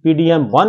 PDM 1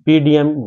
PDM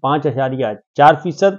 5.4%,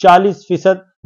40%,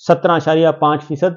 17.5%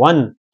1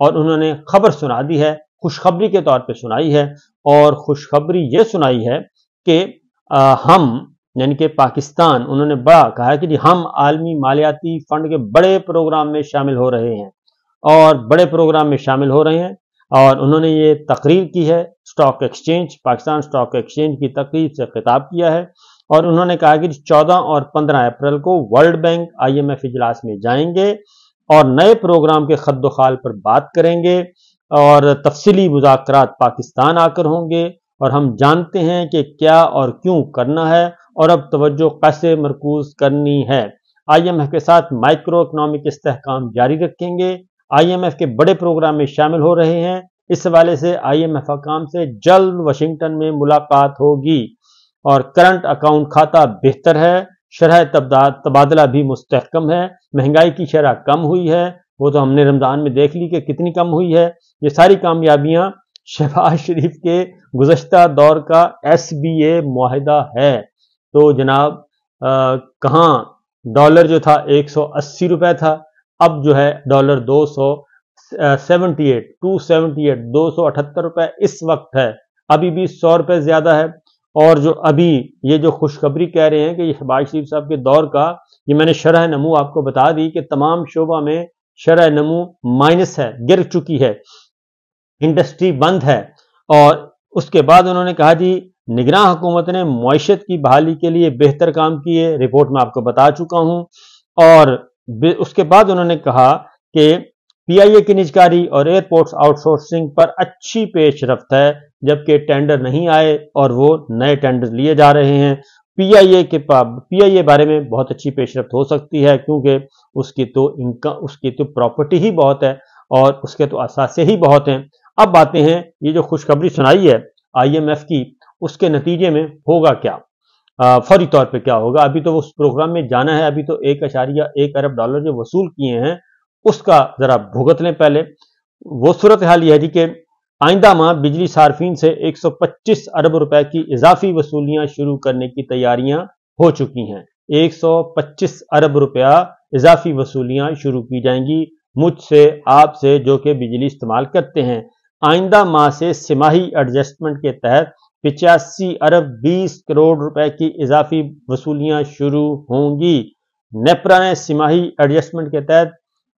اور انہوں نے خبر سنا دی ہے، خوشخبری کے طور پہ سنائی ہے، اور خوشخبری یہ سنائی ہے کہ ہم یعنی کہ پاکستان، انہوں نے بڑا کہا ہے کہ جی ہم عالمی مالیاتی فنڈ کے بڑے پروگرام میں شامل ہو رہے ہیں، اور بڑے پروگرام میں شامل ہو رہے ہیں، اور انہوں نے یہ تقریر کی ہے stock exchange, Pakistan stock exchange کی تقریب سے خطاب کیا ہے، اور انہوں نے کہا کہ 14 اور 15 اپریل کو ورلڈ بینک IMF اجلاس میں جائیں گے اور نئے پروگرام کے خد و خال پر بات کریں گے، اور تفصیلی مذاکرات پاکستان آ کر ہوں گے، اور ہم جانتے ہیں کہ کیا اور کیوں کرنا ہے، اور اب توجہ کیسے مرکوز کرنی ہے۔ IMF کے ساتھ مائکرو اکنامک استحکام جاری رکھیں گے، IMF کے بڑے پروگرام میں شامل ہو رہے ہیں، اس حوالے سے IMF حکام سے جلد واشنگٹن میں ملاقات ہوگی، اور کرنٹ اکاؤنٹ کھاتا بہتر ہے، شرح تبادلہ بھی مستحکم ہے، مہنگائی کی شرح کم ہوئی ہے، وہ تو ہم نے رمضان میں دیکھ لی کہ کتنی کم ہوئی ہے۔ یہ ساری کامیابیاں شہباز شریف کے گزشتہ دور کا SBA معاہدہ ہے۔ تو جناب کہاں ڈالر جو تھا 180 روپے تھا، اب جو ہے ڈالر 278 روپے اس وقت ہے، ابھی بھی 100 روپے زیادہ ہے۔ اور جو ابھی یہ جو خوشخبری کہہ رہے ہیں کہ یہ شہباز شریف صاحب کے دور کا، یہ میں نے شرح نمو آپ کو بتا دی کہ تمام شعبہ میں شرح نمو مائنس ہے، گر چکی ہے، انڈسٹری بند ہے۔ اور اس کے بعد انہوں نے کہا جی نگراں حکومت نے معیشت کی بحالی کے لیے بہتر کام کیے، رپورٹ میں آپ کو بتا چکا ہوں۔ اور اس کے بعد انہوں نے کہا کہ PIA کی نجکاری اور ایئرپورٹس آؤٹ سورسنگ پر اچھی پیش رفت ہے، جبکہ ٹینڈر نہیں آئے اور وہ نئے ٹینڈر لیے جا رہے ہیں۔ PIA بارے میں بہت اچھی پیش رفت ہو سکتی ہے، کیونکہ اس کی تو پراپرٹی ہی بہت ہے، اور اس کے تو اثاثے ہی بہت ہیں۔ اب باتیں ہیں یہ جو خوشخبری سنائی ہے IMF کی، اس کے نتیجے میں ہوگا کیا، فوری طور پہ کیا ہوگا۔ ابھی تو وہ اس پروگرام میں جانا ہے، ابھی تو 1.1 ارب ڈالر جو وصول کیے ہیں اس کا ذرا بھگت لیں پہلے۔ وہ صورتحال یہ ہے جی کہ آئندہ ماہ بجلی صارفین سے 125 ارب روپے کی اضافی وصولیاں شروع کرنے کی تیاریاں ہو چکی ہیں۔ 125 ارب روپیہ اضافی وصولیاں شروع کی جائیں گی مجھ سے، آپ سے، جو کہ بجلی استعمال کرتے ہیں۔ آئندہ ماہ سے سماہی ایڈجسٹمنٹ کے تحت 85 ارب 20 کروڑ روپے کی اضافی وصولیاں شروع ہوں گی۔ نیپرا نے سماہی ایڈجسٹمنٹ کے تحت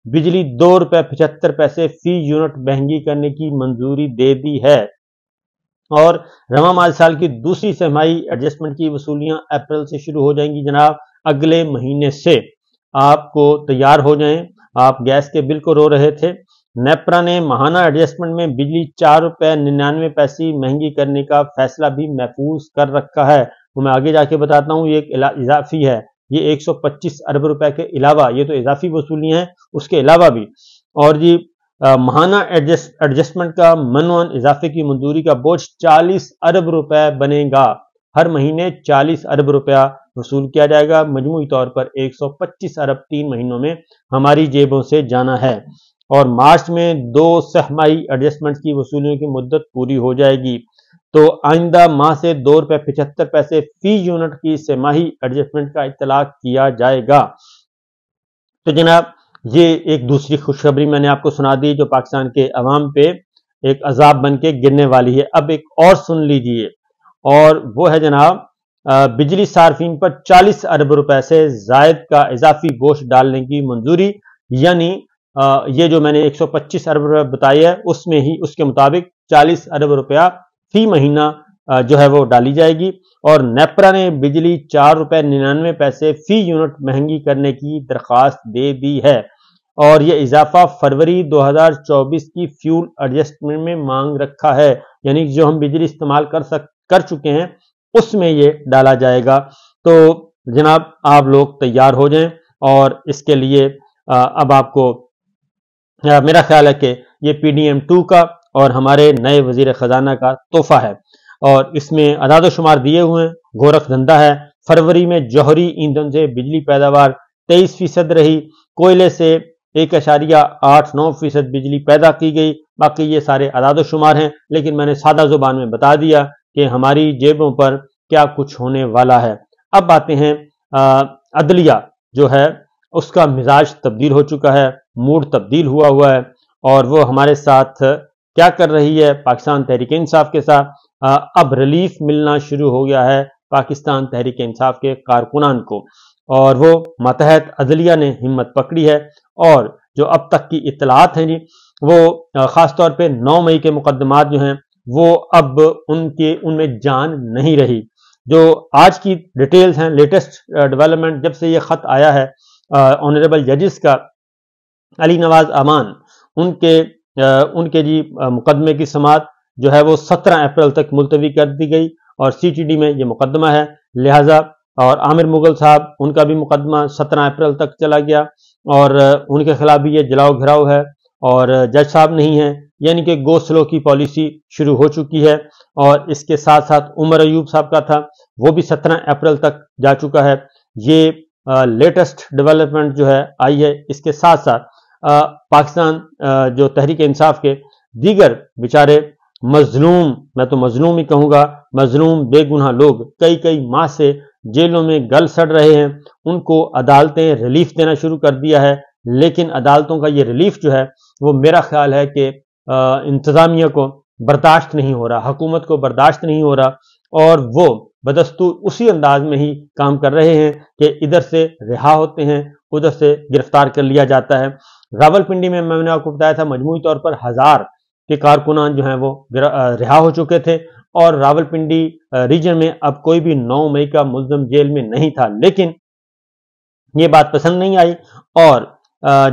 بجلی 2 روپے 75 پیسے فی یونٹ مہنگی کرنے کی منظوری دے دی ہے، اور رواں مالی سال کی دوسری سماہی ایڈجسٹمنٹ کی وصولیاں اپریل سے شروع ہو جائیں گی جناب، اگلے مہینے سے۔ آپ کو تیار ہو جائیں، آپ گیس کے بل کو رو رہے تھے۔ نیپرا نے ماہانہ ایڈجسٹمنٹ میں بجلی 4 روپے 99 پیسے مہنگی کرنے کا فیصلہ بھی محفوظ کر رکھا ہے۔ وہ میں آگے جا کے بتاتا ہوں، یہ ایک اضافی ہے، یہ 125 ارب روپے کے علاوہ، یہ تو اضافی وصولیاں ہیں، اس کے علاوہ بھی۔ اور جی ماہانہ ایڈجسٹمنٹ کا منوعاً اضافے کی منظوری کا بوجھ 40 ارب روپے بنے گا، ہر مہینے 40 ارب روپیہ وصول کیا جائے گا، مجموعی طور پر 125 ارب 3 مہینوں میں ہماری جیبوں سے جانا ہے۔ اور مارچ میں 2 سہمائی ایڈجسٹمنٹ کی وصولیوں کی مدت پوری ہو جائے گی، تو آئندہ ماہ سے 2 روپے 75 پیسے فی یونٹ کی سماہی ایڈجسٹمنٹ کا اطلاق کیا جائے گا۔ تو جناب یہ ایک دوسری خوشخبری میں نے آپ کو سنا دی جو پاکستان کے عوام پہ ایک عذاب بن کے گرنے والی ہے۔ اب ایک اور سن لیجئے، اور وہ ہے جناب بجلی صارفین پر 40 ارب روپے سے زائد کا اضافی گوشت ڈالنے کی منظوری، یعنی یہ جو میں نے 125 ارب روپے بتائی ہے اس میں ہی اس کے مطابق 40 ارب روپیہ فی مہینہ جو ہے وہ ڈالی جائے گی۔ اور نیپرا نے بجلی 4 روپے 99 پیسے فی یونٹ مہنگی کرنے کی درخواست دے دی ہے، اور یہ اضافہ فروری 2024 کی فیول ایڈجسٹمنٹ میں مانگ رکھا ہے، یعنی جو ہم بجلی استعمال کر چکے ہیں اس میں یہ ڈالا جائے گا۔ تو جناب آپ لوگ تیار ہو جائیں، اور اس کے لیے اب آپ کو میرا خیال ہے کہ یہ PDM2 کا اور ہمارے نئے وزیر خزانہ کا تحفہ ہے، اور اس میں اعداد و شمار دیے ہوئے ہیں۔ گورکھ دھندا ہے، فروری میں جوہری ایندھن سے بجلی پیداوار 23% رہی، کوئلے سے 1.89% بجلی پیدا کی گئی۔ باقی یہ سارے اعداد و شمار ہیں، لیکن میں نے سادہ زبان میں بتا دیا کہ ہماری جیبوں پر کیا کچھ ہونے والا ہے۔ اب باتیں ہیں عدلیہ جو ہے اس کا مزاج تبدیل ہو چکا ہے، موڈ تبدیل ہوا ہے، اور وہ ہمارے ساتھ کیا کر رہی ہے پاکستان تحریک انصاف کے ساتھ. اب ریلیف ملنا شروع ہو گیا ہے پاکستان تحریک انصاف کے کارکنان کو، اور وہ ماتحت عدلیہ نے ہمت پکڑی ہے، اور جو اب تک کی اطلاعات ہیں جی وہ خاص طور پہ 9 مئی کے مقدمات جو ہیں وہ اب ان میں جان نہیں رہی. جو آج کی ڈیٹیلز ہیں، لیٹسٹ ڈیولپمنٹ جب سے یہ خط آیا ہے آنریبل ججز کا، علی نواز امان ان کے جی مقدمے کی سماعت جو ہے وہ 17 اپریل تک ملتوی کر دی گئی، اور سی ٹی ڈی میں یہ مقدمہ ہے، لہٰذا اور عامر مغل صاحب ان کا بھی مقدمہ 17 اپریل تک چلا گیا، اور ان کے خلاف بھی یہ جلاؤ گھراؤ ہے، اور جج صاحب نہیں ہیں، یعنی کہ گو سلو کی پالیسی شروع ہو چکی ہے. اور اس کے ساتھ ساتھ عمر ایوب صاحب کا تھا، وہ بھی 17 اپریل تک جا چکا ہے. یہ لیٹسٹ ڈیولپمنٹ جو ہے آئی ہے. اس کے ساتھ ساتھ پاکستان جو تحریک انصاف کے دیگر بیچارے مظلوم، میں تو مظلوم ہی کہوں گا، مظلوم بے گناہ لوگ کئی ماہ سے جیلوں میں گل سڑ رہے ہیں، ان کو عدالتیں ریلیف دینا شروع کر دیا ہے. لیکن عدالتوں کا یہ ریلیف جو ہے وہ میرا خیال ہے کہ انتظامیہ کو برداشت نہیں ہو رہا، حکومت کو برداشت نہیں ہو رہا، اور وہ بدستور اسی انداز میں ہی کام کر رہے ہیں کہ ادھر سے رہا ہوتے ہیں، ادھر سے گرفتار کر لیا جاتا ہے. راولپنڈی میں نے آپ کو بتایا تھا مجموعی طور پر 1000 کے کارکنان جو ہیں وہ رہا ہو چکے تھے، اور راولپنڈی ریجن میں اب کوئی بھی 9 مئی کا ملزم جیل میں نہیں تھا. لیکن یہ بات پسند نہیں آئی، اور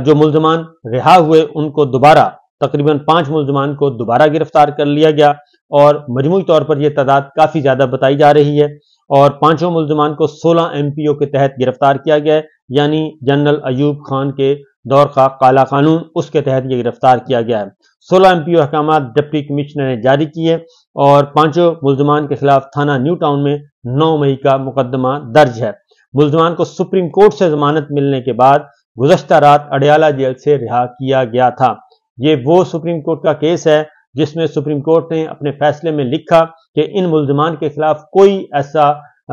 جو ملزمان رہا ہوئے ان کو دوبارہ تقریباً 5 ملزمان کو دوبارہ گرفتار کر لیا گیا، اور مجموعی طور پر یہ تعداد کافی زیادہ بتائی جا رہی ہے. اور 5 ملزمان کو 16 MP او کے تحت گرفتار کیا گیا ہے، یعنی جنرل ایوب خان کے دور کا کالا قانون، اس کے تحت یہ گرفتار کیا گیا ہے. 16 MP او احکامات ڈپٹی کمشنر نے جاری کیے، اور 5 ملزمان کے خلاف تھانہ نیو ٹاؤن میں 9 مئی کا مقدمہ درج ہے. ملزمان کو سپریم کورٹ سے ضمانت ملنے کے بعد گزشتہ رات اڈیالہ جیل سے رہا کیا گیا تھا. یہ وہ سپریم کورٹ کا کیس ہے جس میں سپریم کورٹ نے اپنے فیصلے میں لکھا کہ ان ملزمان کے خلاف کوئی ایسا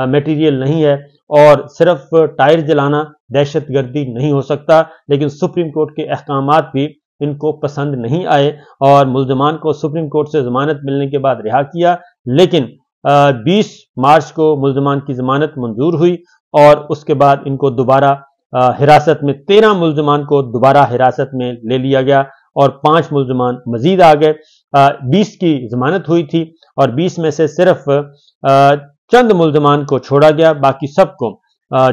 میٹیریل نہیں ہے، اور صرف ٹائر جلانا دہشت گردی نہیں ہو سکتا. لیکن سپریم کورٹ کے احکامات بھی ان کو پسند نہیں آئے، اور ملزمان کو سپریم کورٹ سے ضمانت ملنے کے بعد رہا کیا. لیکن 20 مارچ کو ملزمان کی ضمانت منظور ہوئی، اور اس کے بعد ان کو دوبارہ حراست میں 13 ملزمان کو دوبارہ حراست میں لے لیا گیا، اور 5 ملزمان مزید آ گئے. 20 کی ضمانت ہوئی تھی، اور 20 میں سے صرف چند ملزمان کو چھوڑا گیا، باقی سب کو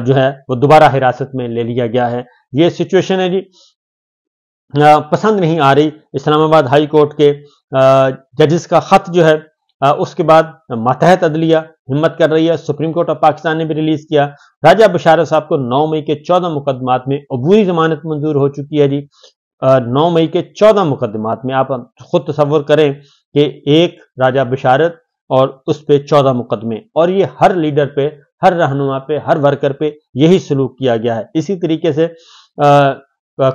جو ہے وہ دوبارہ حراست میں لے لیا گیا ہے. یہ سچویشن ہے جی. پسند نہیں آ رہی اسلام آباد ہائی کورٹ کے ججز کا خط جو ہے. اس کے بعد ماتحت عدلیہ ہمت کر رہی ہے. سپریم کورٹ آف پاکستان نے بھی ریلیز کیا. راجہ بشارت صاحب کو 9 مئی کے 14 مقدمات میں عبوری ضمانت منظور ہو چکی ہے جی. 9 مئی کے 14 مقدمات میں آپ خود تصور کریں کہ ایک راجہ بشارت اور اس پہ 14 مقدمے، اور یہ ہر لیڈر پہ، ہر رہنما پہ، ہر ورکر پہ یہی سلوک کیا گیا ہے. اسی طریقے سے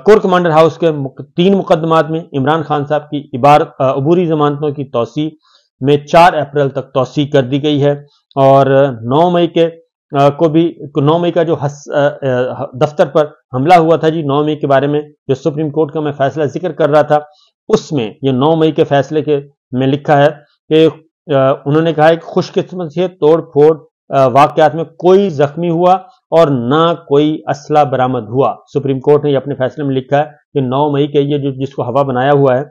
کور کمانڈر ہاؤس کے 3 مقدمات میں عمران خان صاحب کی عبوری ضمانتوں کی توسیع میں 4 اپریل تک توسیع کر دی گئی ہے. اور 9 مئی کے کو بھی 9 مئی کا جو دفتر پر حملہ ہوا تھا جی 9 مئی کے بارے میں جو سپریم کورٹ کا میں فیصلہ ذکر کر رہا تھا، اس میں یہ 9 مئی کے فیصلے کے میں لکھا ہے کہ انہوں نے کہا ہے کہ خوش قسمت سے توڑ پھوڑ واقعات میں کوئی زخمی ہوا اور نہ کوئی اسلحہ برآمد ہوا. سپریم کورٹ نے یہ اپنے فیصلے میں لکھا ہے کہ 9 مئی کے یہ جس کو ہوا بنایا ہوا ہے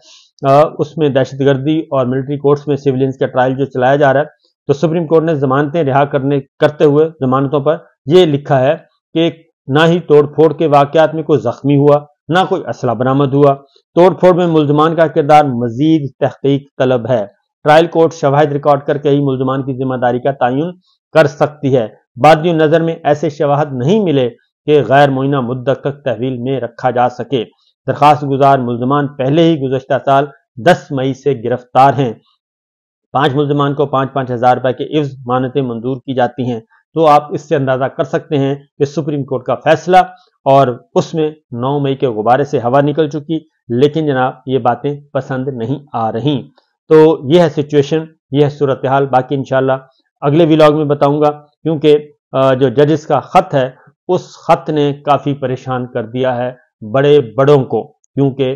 اس میں دہشت گردی اور ملٹری کورٹس میں سیولینز کا ٹرائل جو چلایا جا رہا ہے، تو سپریم کورٹ نے ضمانتیں رہا کرتے ہوئے ضمانتوں پر یہ لکھا ہے کہ نہ ہی توڑ پھوڑ کے واقعات میں کوئی زخمی ہوا، نہ کوئی اسلحہ برآمد ہوا. توڑ پھوڑ میں ملزمان کا کردار مزید تحقیق طلب ہے. ٹرائل کورٹ شواہد ریکارڈ کر کے ہی ملزمان کی ذمہ داری کا تعین کر سکتی ہے. بادی نظر میں ایسے شواہد نہیں ملے کہ غیر معینہ مدت تک تحویل میں رکھا جا سکے. درخواست گزار ملزمان پہلے ہی گزشتہ سال 10 مئی سے گرفتار ہیں. 5 ملزمان کو 5-5 ہزار روپے کے عوض ضمانتیں منظور کی جاتی ہیں. تو آپ اس سے اندازہ کر سکتے ہیں کہ سپریم کورٹ کا فیصلہ اور اس میں 9 مئی کے غبارے سے ہوا نکل چکی، لیکن جناب یہ باتیں پسند نہیں آ رہی. تو یہ ہے سچویشن، یہ ہے صورتحال. باقی انشاءاللہ اگلے ویلاگ میں بتاؤں گا، کیونکہ جو ججز کا خط ہے اس خط نے کافی پریشان کر دیا ہے بڑوں کو، کیونکہ